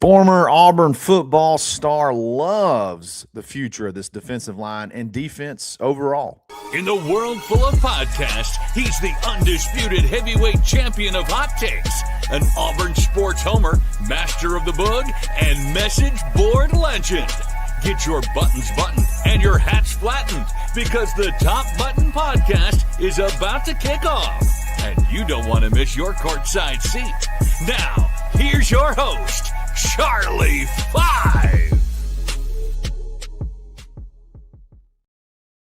Former Auburn football star loves the future of this defensive line and defense overall. In the world full of podcasts, he's the undisputed heavyweight champion of hot takes, an Auburn sports homer, master of the boog, and message board legend. Get your buttons buttoned and your hats flattened because the Top Button Podcast is about to kick off. And you don't want to miss your courtside seat. Now, here's your host, Charlie 5.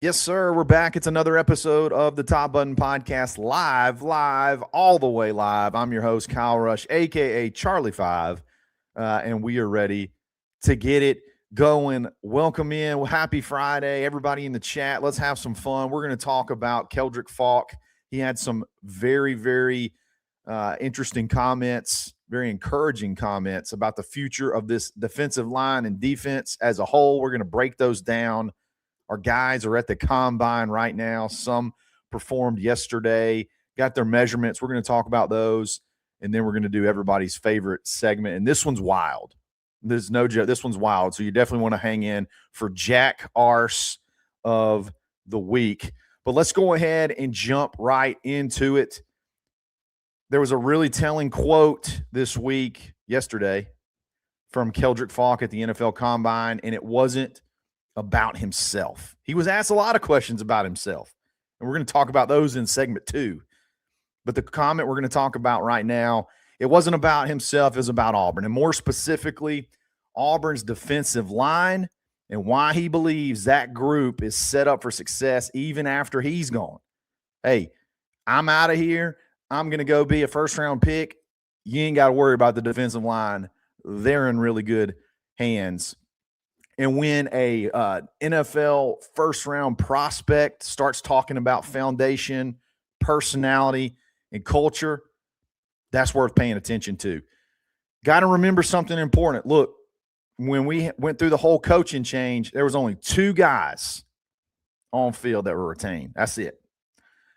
Yes, sir. We're back. It's another episode of the Top Button Podcast, live, all the way live. I'm your host, Kyle Rush, a.k.a. Charlie 5, and we are ready to get it going. Welcome in. Well, happy Friday, everybody in the chat. Let's have some fun. We're going to talk about Keldrick Faulk. He had some very interesting comments, very encouraging comments about the future of this defensive line and defense as a whole. We're going to break those down. Our guys are at the combine right now. Some performed yesterday, got their measurements. We're going to talk about those, and then we're going to do everybody's favorite segment. And this one's wild. There's no joke. This one's wild. So you definitely want to hang in for JackArse of the week. But let's go ahead and jump right into it. There was a really telling quote this week, yesterday, from Keldrick Faulk at the NFL Combine, and it wasn't about himself. He was asked a lot of questions about himself, and we're going to talk about those in segment 2. But the comment we're going to talk about right now, it wasn't about himself, it was about Auburn, and more specifically, Auburn's defensive line and why he believes that group is set up for success even after he's gone. Hey, I'm out of here. I'm going to go be a first-round pick. You ain't got to worry about the defensive line. They're in really good hands. And when a NFL first-round prospect starts talking about foundation, personality, and culture, that's worth paying attention to. Got to remember something important. Look, when we went through the whole coaching change, there was only 2 guys on field that were retained. That's it.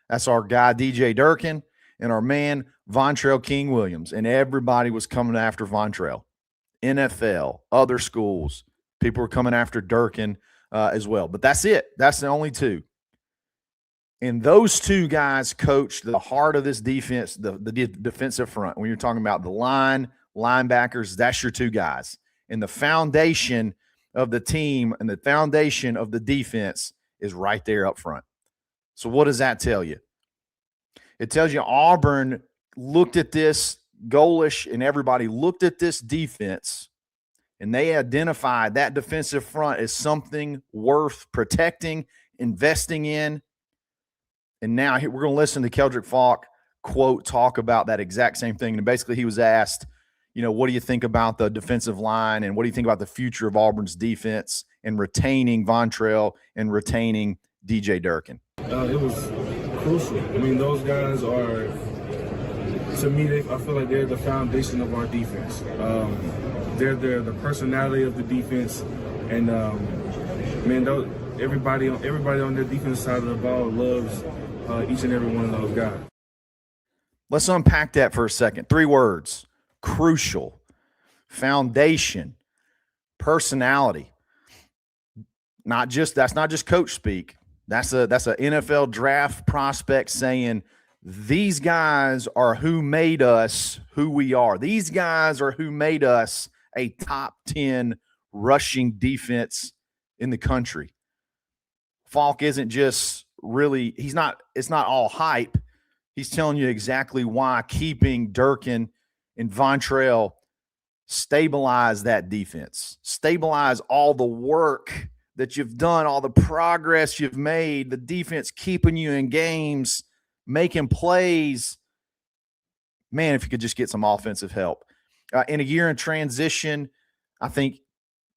That's our guy, DJ Durkin, and our man, Vontrell King Williams. And everybody was coming after Vontrell. NFL, other schools, people were coming after Durkin as well. But that's it. That's the only 2. And those 2 guys coached the heart of this defense, the defensive front. When you're talking about the line, linebackers, that's your 2 guys. And the foundation of the team and the foundation of the defense is right there up front. So what does that tell you? It tells you Auburn looked at this, Golish and everybody looked at this defense, and they identified that defensive front as something worth protecting, investing in. And now we're going to listen to Keldrick Faulk quote talk about that exact same thing. And basically he was asked, what do you think about the defensive line and what do you think about the future of Auburn's defense and retaining Vontrell and retaining DJ Durkin? It was crucial. I mean, those guys are, to me, I feel like they're the foundation of our defense. They're the personality of the defense. And, everybody on their defense side of the ball loves each and every one of those guys. Let's unpack that for a second. 3 words: crucial, foundation, personality. That's not just coach speak. That's a NFL draft prospect saying these guys are who made us who we are. These guys are who made us a top 10 rushing defense in the country. Faulk isn't just really, it's not all hype. He's telling you exactly why keeping Durkin and Vontrell stabilize that defense, stabilize all the work that you've done, all the progress you've made, the defense keeping you in games, making plays. Man, if you could just get some offensive help. In a year in transition, I think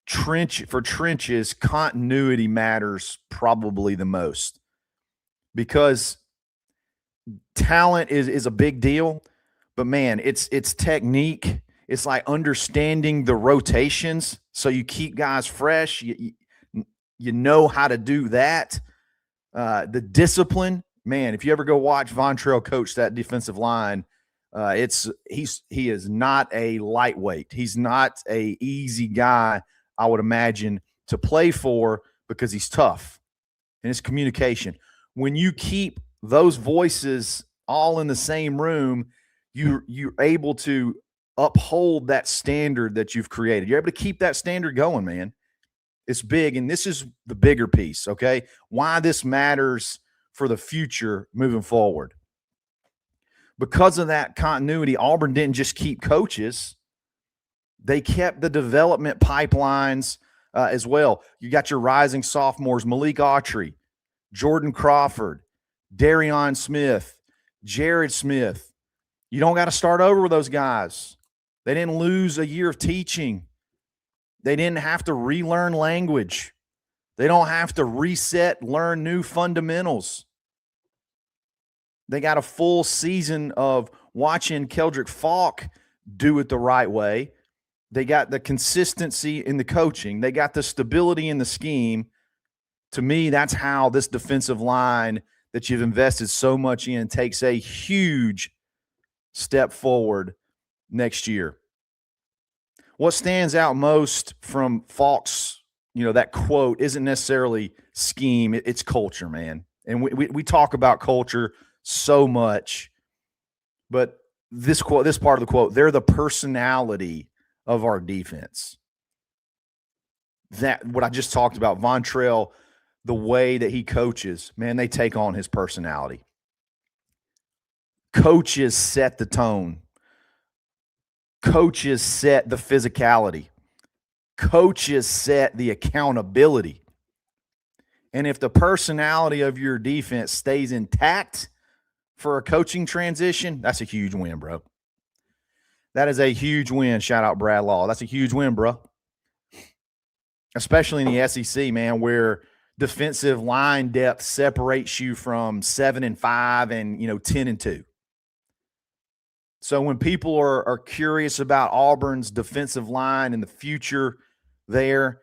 for trenches, continuity matters probably the most, because talent is a big deal, but man, it's technique. It's like understanding the rotations so you keep guys fresh. You know how to do that. The discipline, man, if you ever go watch Vontrell coach that defensive line, He is not a lightweight. He's not a easy guy, I would imagine, to play for because he's tough and his communication. When you keep those voices all in the same room, you're able to uphold that standard that you've created. You're able to keep that standard going, man. It's big, and this is the bigger piece, okay? Why this matters for the future moving forward. Because of that continuity, Auburn didn't just keep coaches. They kept the development pipelines as well. You got your rising sophomores, Malik Autry, Jordan Crawford, Darion Smith, Jared Smith. You don't got to start over with those guys. They didn't lose a year of teaching. They didn't have to relearn language. They don't have to reset, learn new fundamentals. They got a full season of watching Keldrick Falk do it the right way. They got the consistency in the coaching. They got the stability in the scheme. To me, that's how this defensive line that you've invested so much in takes a huge step forward next year. What stands out most from Falk's, that quote isn't necessarily scheme. It's culture, man. And we talk about culture so much, but this part of the quote, they're the personality of our defense. That what I just talked about, Vontrell, the way that he coaches, man, they take on his personality. Coaches set the tone. Coaches set the physicality. Coaches set the accountability. And if the personality of your defense stays intact for a coaching transition, that's a huge win, bro. That is a huge win. Shout out Brad Law. That's a huge win, bro. Especially in the SEC, man, where defensive line depth separates you from 7-5 and 10-2. So when people are curious about Auburn's defensive line and the future there,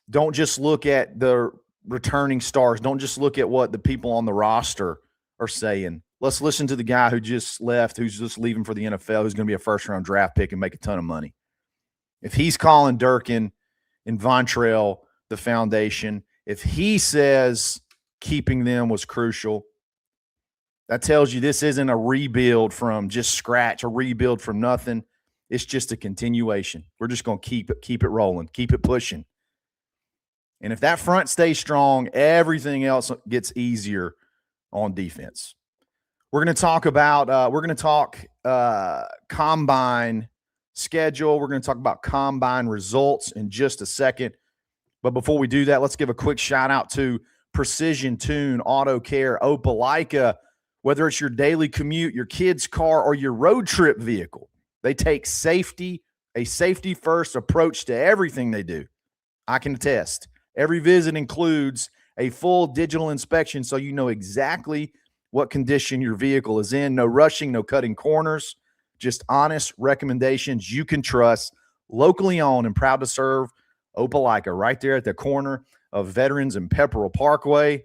don't just look at the returning stars. Don't just look at what the people on the roster are saying. Let's listen to the guy who just left, who's just leaving for the NFL, who's going to be a first-round draft pick and make a ton of money. If he's calling Durkin and Vontrell the foundation, if he says keeping them was crucial, that tells you this isn't a rebuild from just scratch, a rebuild from nothing. It's just a continuation. We're just going to keep it rolling, keep it pushing. And if that front stays strong, everything else gets easier on defense. We're going to talk combine schedule. We're going to talk about combine results in just a second. But before we do that, let's give a quick shout out to Precision Tune Auto Care Opelika. Whether it's your daily commute, your kid's car, or your road trip vehicle, they take a safety-first approach to everything they do. I can attest. Every visit includes a full digital inspection so you know exactly what condition your vehicle is in. No rushing, no cutting corners, just honest recommendations you can trust. Locally owned and proud to serve Opelika right there at the corner of Veterans and Pepperell Parkway.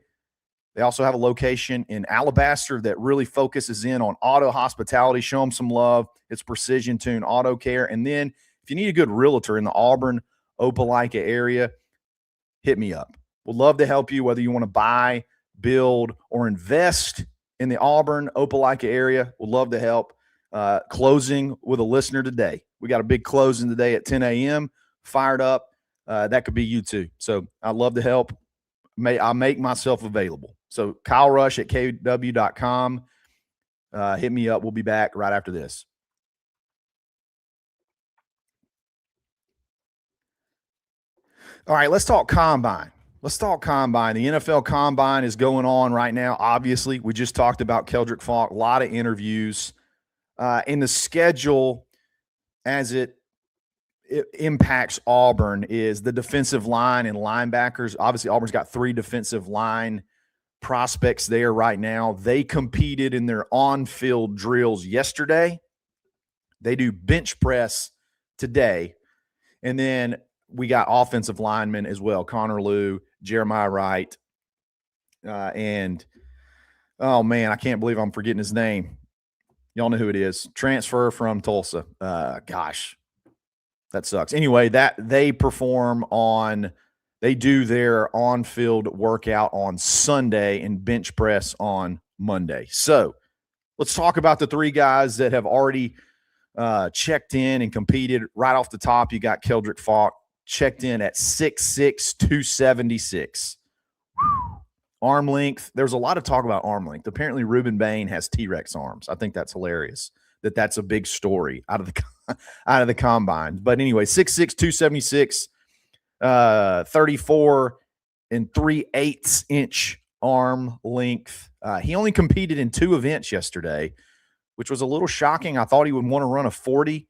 They also have a location in Alabaster that really focuses in on auto hospitality. Show them some love. It's Precision Tune Auto Care. And then if you need a good realtor in the Auburn, Opelika area, hit me up. We'd love to help you, whether you want to buy, build, or invest in the Auburn, Opelika area. We'd love to help. Closing with a listener today. We got a big closing today at 10 a.m. Fired up. That could be you too. So I'd love to help. I'll make myself available. So Kyle Rush at kw.com. Hit me up. We'll be back right after this. All right, let's talk combine. The NFL combine is going on right now. Obviously, we just talked about Keldrick Falk, a lot of interviews. In the schedule, as it impacts Auburn, is the defensive line and linebackers. Obviously, Auburn's got 3 defensive line prospects there right now. They competed in their on-field drills yesterday. They do bench press today. And then we got offensive linemen as well, Connor Liu, Jeremiah Wright, and, oh, man, I can't believe I'm forgetting his name. Y'all know who it is. Transfer from Tulsa. Gosh, that sucks. Anyway, that they do their on-field workout on Sunday and bench press on Monday. So let's talk about the three guys that have already checked in and competed. Right off the top, you got Keldrick Falk, checked in at 6'6", 276. Arm length. There's a lot of talk about arm length. Apparently, Ruben Bain has T-Rex arms. I think that's hilarious. That's a big story out of the combine. But anyway, 6'6", 276, 34 and 3/8 inch arm length. He only competed in 2 events yesterday, which was a little shocking. I thought he would want to run a 40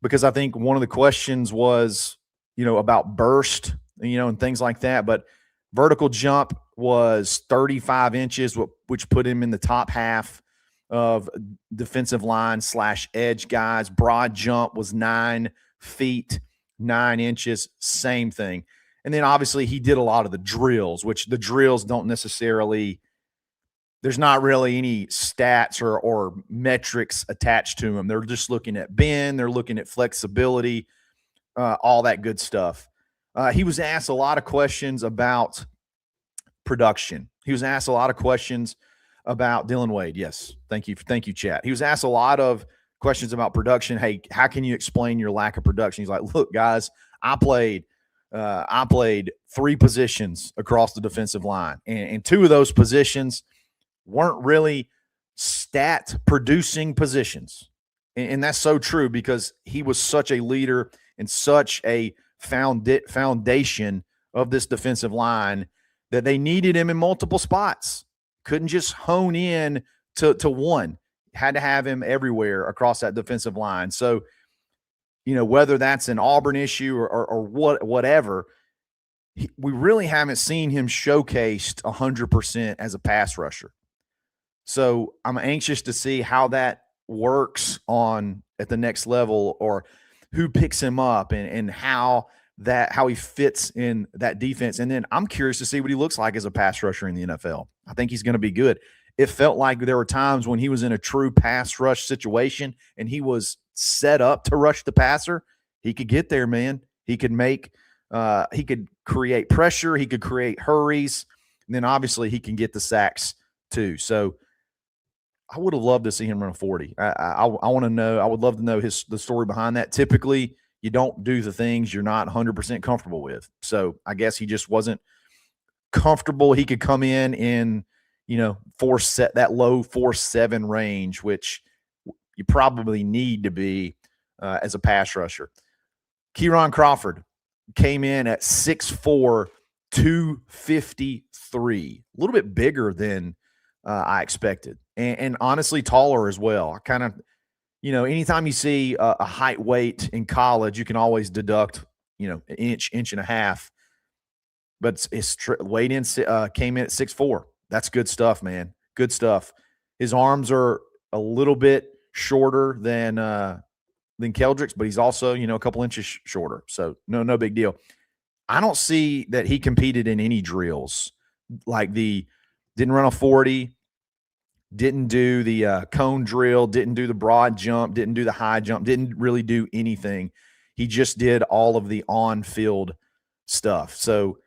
because I think one of the questions was, about burst, and things like that. But vertical jump was 35 inches, which put him in the top half of defensive line / edge guys. Broad jump was 9 feet, 9 inches, same thing. And then obviously he did a lot of the drills, which the drills don't necessarily – there's not really any stats or metrics attached to them. They're just looking at bend. They're looking at flexibility, all that good stuff. He was asked a lot of questions about production. He was asked a lot of questions about Dylan Wade. Yes. Thank you, chat. He was asked a lot of questions about production. Hey, how can you explain your lack of production? He's like, look, guys, I played 3 positions across the defensive line, and 2 of those positions weren't really stat producing positions. And that's so true because he was such a leader and such a foundation of this defensive line that they needed him in multiple spots. Couldn't just hone in to one. Had to have him everywhere across that defensive line. So, whether that's an Auburn issue or whatever, we really haven't seen him showcased 100% as a pass rusher. So I'm anxious to see how that works at the next level, or who picks him up and how he fits in that defense. And then I'm curious to see what he looks like as a pass rusher in the NFL. I think he's going to be good. It felt like there were times when he was in a true pass rush situation and he was set up to rush the passer. He could get there, man. He could he could create pressure. He could create hurries. And then obviously he can get the sacks too. So I would have loved to see him run a 40. I want to know. I would love to know the story behind that. Typically, you don't do the things you're not 100% comfortable with. So I guess he just wasn't comfortable. He could come in that low 4.7 range, which you probably need to be as a pass rusher. Kieron Crawford came in at 6'4", 253, a little bit bigger than I expected, and honestly taller as well. I kind of, anytime you see a height weight in college, you can always deduct, an inch and a half. But his weight in came in at 6'4". That's good stuff, man. Good stuff. His arms are a little bit shorter than Keldrick's, but he's also, a couple inches shorter. So no big deal. I don't see that he competed in any drills, like didn't run a 40, didn't do the cone drill, didn't do the broad jump, didn't do the high jump, didn't really do anything. He just did all of the on-field stuff. So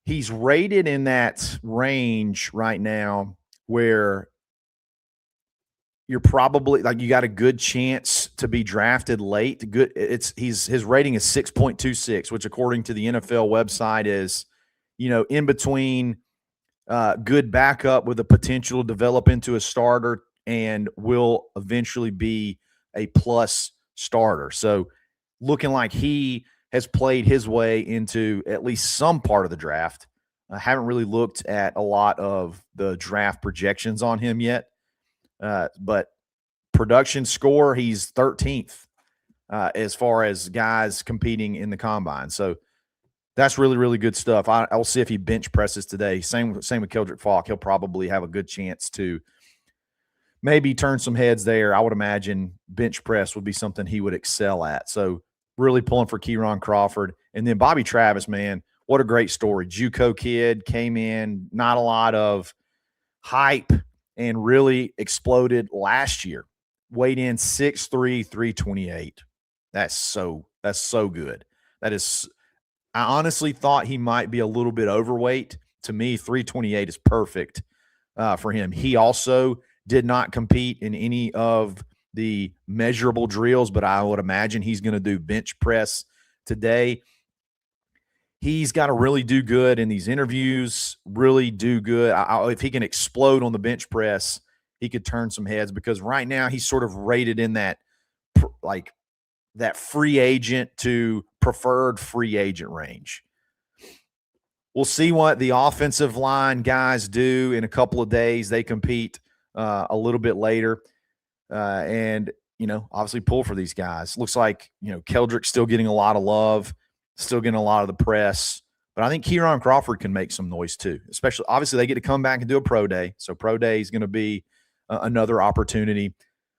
he's rated in that range right now where you're probably you got a good chance to be drafted late. His rating is 6.26, which according to the NFL website is, in between good backup with the potential to develop into a starter and will eventually be a plus starter. So looking like he has played his way into at least some part of the draft. I haven't really looked at a lot of the draft projections on him yet. But production score, he's 13th as far as guys competing in the combine. So that's really, really good stuff. I'll see if he bench presses today. Same with Keldrick Falk. He'll probably have a good chance to maybe turn some heads there. I would imagine bench press would be something he would excel at. So really pulling for Kieron Crawford. And then Bobby Travis, man, what a great story. JUCO kid, came in, not a lot of hype, and really exploded last year. Weighed in 6'3", 328. That's so good. That is, I honestly thought he might be a little bit overweight. To me, 328 is perfect for him. He also did not compete in any of the measurable drills, but I would imagine he's going to do bench press today. He's got to really do good in these interviews, really do good. If he can explode on the bench press, he could turn some heads, because right now he's sort of rated in that free agent to preferred free agent range. We'll see what the offensive line guys do in a couple of days. They compete a little bit later. And, obviously pull for these guys. Looks like, Keldrick's still getting a lot of love, still getting a lot of the press. But I think Kieran Crawford can make some noise too. Especially, obviously, they get to come back and do a pro day. So pro day is going to be another opportunity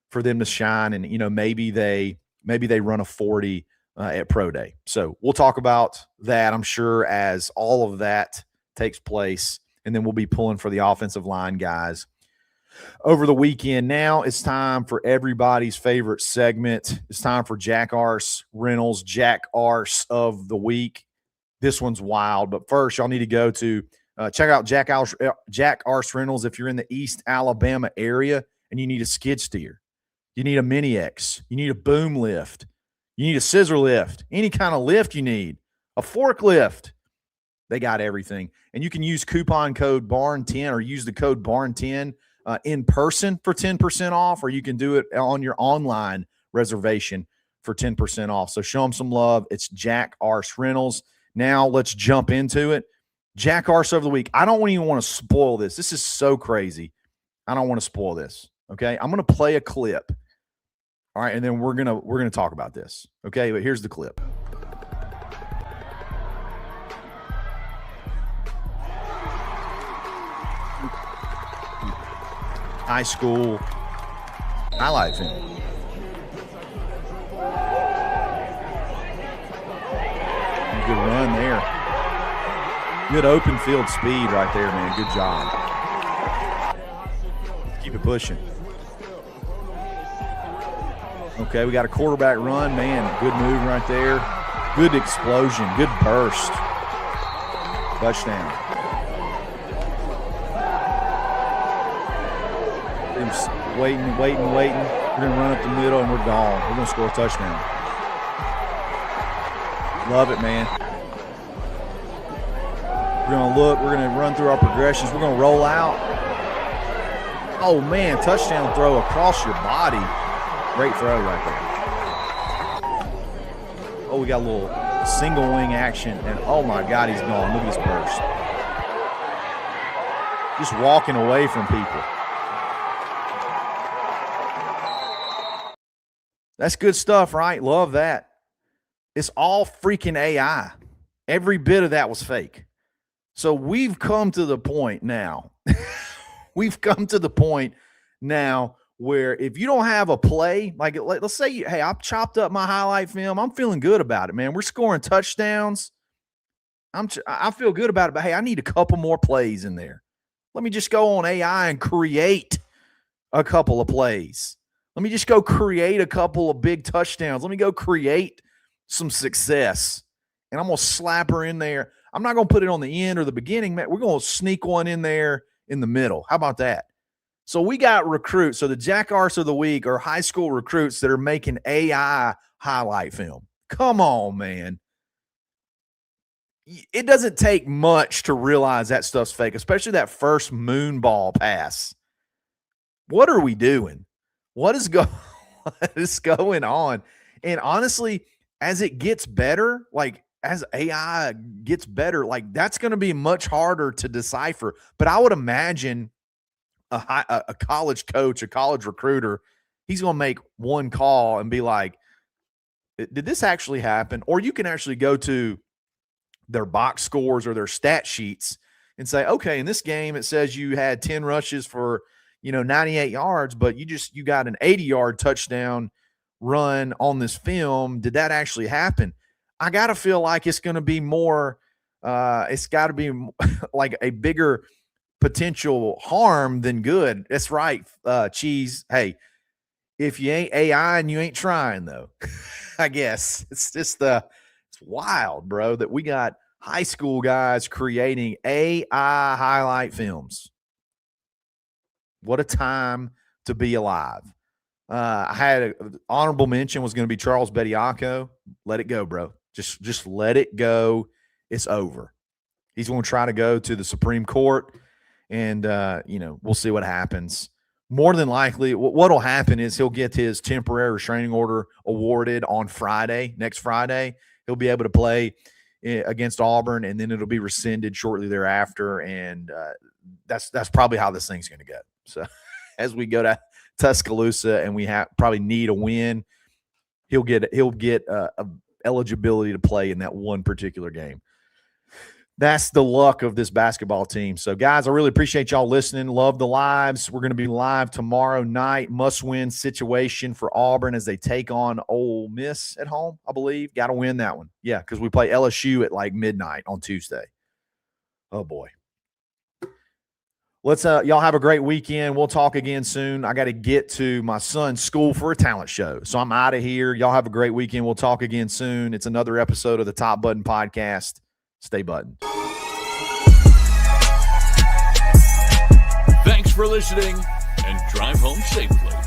for them to shine. And, maybe they run a 40 at pro day. So we'll talk about that, I'm sure, as all of that takes place. And then we'll be pulling for the offensive line guys over the weekend. Now it's time for everybody's favorite segment. It's time for JackArse Reynolds, JackArse of the week. This one's wild, but first y'all need to go to check out JackArse Reynolds if you're in the East Alabama area and you need a skid steer, you need a Mini X, you need a boom lift, you need a scissor lift, any kind of lift you need, a forklift. They got everything. And you can use coupon code BARN10 or use the code BARN10 in person for 10% off, or you can do it on your online reservation for 10% off. So show them some love. It's JackArse Reynolds. Now let's jump into it. JackArse of the week. I don't even want to spoil this. This is so crazy. I don't want to spoil this. Okay. I'm going to play a clip. All right. And then we're going to talk about this. Okay. But here's the clip. High school highlight film. Good run there. Good open field speed right there, man. Good job. Keep it pushing. Okay, we got a quarterback run, man. Good move right there. Good explosion. Good burst. Touchdown. Waiting. We're going to run up the middle, and we're gone. We're going to score a touchdown. Love it, man. We're going to look. We're going to run through our progressions. We're going to roll out. Oh, man, touchdown throw across your body. Great throw right there. Oh, we got a little single wing action, and oh, my God, he's gone. Look at this burst. Just walking away from people. That's good stuff, right? Love that. It's all freaking AI. Every bit of that was fake. So we've come to the point now. Where if you don't have a play, like let's say, hey, I've chopped up my highlight film. I'm feeling good about it, man. We're scoring touchdowns. I feel good about it, but hey, I need a couple more plays in there. Let me just go on AI and create a couple of plays. Let me just go create a couple of big touchdowns. Let me go create some success. And I'm going to slap her in there. I'm not going to put it on the end or the beginning. Man. We're going to sneak one in there in the middle. How about that? So we got recruits. So the JackArse of the week are high school recruits that are making AI highlight film. Come on, man. It doesn't take much to realize that stuff's fake, especially that first moon ball pass. What are we doing? What is going on? And honestly, as it gets better, like as AI gets better, like that's going to be much harder to decipher. But I would imagine a college coach, a college recruiter, he's going to make one call and be like, did this actually happen? Or you can actually go to their box scores or their stat sheets and say, okay, in this game, it says you had 10 rushes for 98 yards, but you got an 80-yard touchdown run on this film. Did that actually happen? I got to feel like it's going to be more, it's got to be like a bigger potential harm than good. That's right, Cheese. Hey, if you ain't AI and you ain't trying, though, I guess it's just it's wild, bro, that we got high school guys creating AI highlight films. What a time to be alive. I had an honorable mention was going to be Charles Bediako. Let it go, bro. Just let it go. It's over. He's going to try to go to the Supreme Court, and, we'll see what happens. More than likely, what will happen is he'll get his temporary restraining order awarded on Friday, next Friday. He'll be able to play against Auburn, and then it'll be rescinded shortly thereafter, and that's probably how this thing's going to go. So as we go to Tuscaloosa and we probably need a win, he'll get eligibility to play in that one particular game. That's the luck of this basketball team. So, guys, I really appreciate y'all listening. Love the lives. We're going to be live tomorrow night. Must-win situation for Auburn as they take on Ole Miss at home, I believe. Got to win that one. Yeah, because we play LSU at like midnight on Tuesday. Oh, boy. Let's y'all have a great weekend. We'll talk again soon. I got to get to my son's school for a talent show, so I'm out of here. Y'all have a great weekend. We'll talk again soon. It's another episode of the Top Button Podcast. Stay buttoned. Thanks for listening, and drive home safely.